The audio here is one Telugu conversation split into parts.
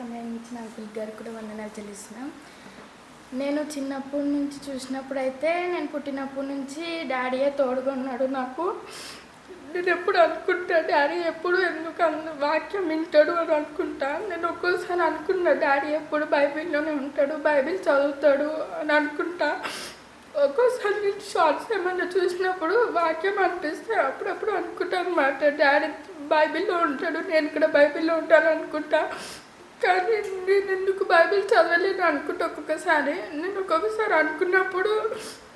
సమయం ఇచ్చిన అంకుల్ గారు కూడా వందనాలు చెల్లిస్తున్నాం. నేను చిన్నప్పటి నుంచి చూసినప్పుడైతే నేను పుట్టినప్పటి నుంచి డాడీయే తోడుగా ఉన్నాడు నాకు. నేను ఎప్పుడు అనుకుంటా డాడీ ఎప్పుడు ఎందుకు వాక్యం వింటాడు అని అనుకుంటా. నేను ఒక్కోసారి అనుకున్నా డాడీ ఎప్పుడు బైబిల్లోనే ఉంటాడు, బైబిల్ చదువుతాడు అని అనుకుంటా. ఒక్కోసారి నేను షార్ట్స్ ఏమన్నా చూసినప్పుడు వాక్యం అనిపిస్తే అప్పుడప్పుడు అనుకుంటా అనమాట, డాడీ బైబిల్లో ఉంటాడు, నేను కూడా బైబిల్లో ఉంటాను అనుకుంటా. కానీ నేను ఎందుకు బైబిల్ చదవలేను అనుకుంటా. ఒక్కొక్కసారి అనుకున్నప్పుడు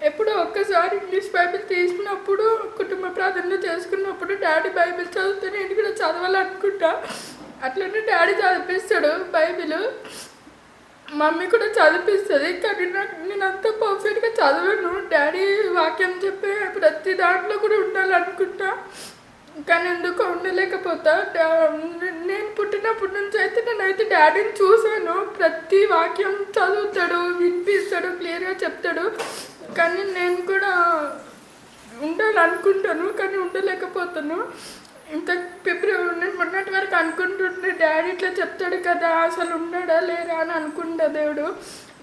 ఎప్పుడో ఒక్కసారి ఇంగ్లీష్ బైబిల్ తీసినప్పుడు కుటుంబ ప్రార్థన చేసుకున్నప్పుడు డాడీ బైబిల్ చదివితే నేను కూడా చదవాలనుకుంటా. అట్లనే డాడీ చదివిస్తాడు బైబిల్, మమ్మీ కూడా చదివిస్తుంది. కానీ నేను అంత పర్ఫెక్ట్గా చదవను. డాడీ వాక్యం చెప్పే ప్రతి దాంట్లో కూడా ఉండాలనుకుంటా, కానీ ఎందుకో ఉండలేకపోతా. నేను పుట్టినప్పటి నుంచి అయితే నేనైతే డాడీని చూశాను, ప్రతి వాక్యం చదువుతాడు, వినిపిస్తాడు, క్లియర్గా చెప్తాడు. కానీ నేను కూడా ఉండాలనుకుంటాను, కానీ ఉండలేకపోతాను. ఇంత నేను మొన్నటి వరకు అనుకుంటుంటే డాడీ ఇట్లా చెప్తాడు కదా, అసలు ఉన్నాడా లేరా అని అనుకుంటా దేవుడు.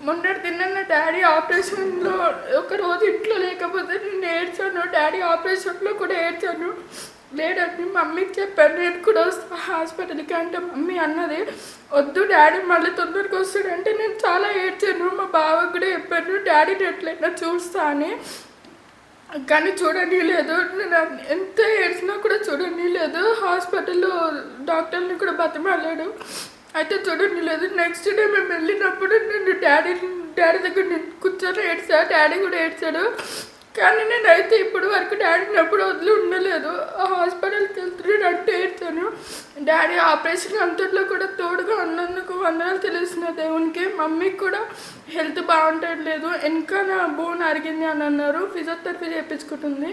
మొన్నటి తిన్న డాడీ ఆపరేషన్లో ఒకరోజు ఇంట్లో లేకపోతే నేను ఏడ్చాను. డాడీ ఆపరేషన్లో కూడా ఏడ్చాను. లేడండి మమ్మీకి చెప్పాను నేను కూడా వస్తా హాస్పిటల్కి అంటే మమ్మీ అన్నది వద్దు డాడీ మళ్ళీ తొందరగా వస్తాడంటే నేను చాలా ఏడ్చాను. మా బావకు కూడా చెప్పాను డాడీని ఎట్లయినా చూస్తా అని, కానీ చూడనీయలేదు. నేను ఎంత ఏడ్చినా కూడా చూడనీయలేదు. హాస్పిటల్లో డాక్టర్ని కూడా బతిమాలాడు, అయితే చూడనీయలేదు. నెక్స్ట్ డే మేము వెళ్ళినప్పుడు నేను డాడీ దగ్గర కూర్చొని ఏడ్చా, డాడీ కూడా ఏడ్చాడు. కానీ నేనైతే ఇప్పుడు వరకు డాడీని ఎప్పుడు వదిలి ఉండలేదు. హాస్పిటల్కి వెళ్తున్నాడు అంటే ఏడ్చాను. డాడీ ఆపరేషన్ అంతట్లో కూడా తోడుగా ఉన్నందుకు వందనాలు తెలుస్తున్న దేవునికి. మమ్మీకి కూడా హెల్త్ బాగుంటలేదు, ఇంకా నా బోన్ అరిగింది అని అన్నారు, ఫిజియోథెరపీ చేయించుకుంటుంది.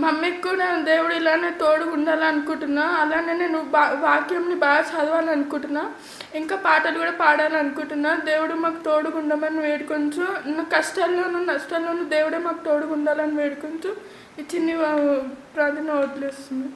మమ్మీకి కూడా దేవుడు ఇలానే తోడుగా ఉండాలనుకుంటున్నా. అలానే నేను వాక్యంని బాగా చదవాలనుకుంటున్నా, ఇంకా పాటలు కూడా పాడాలనుకుంటున్నా. దేవుడు మాకు తోడుగా ఉండమని వేడుకొంచు, కష్టాల్లోనూ నష్టాల్లోనూ దేవుడే మాకు తోడుగా ఉండాలని వేడుకొంచు. ఈ చిన్ని ప్రార్థన వదిలేస్తుంది.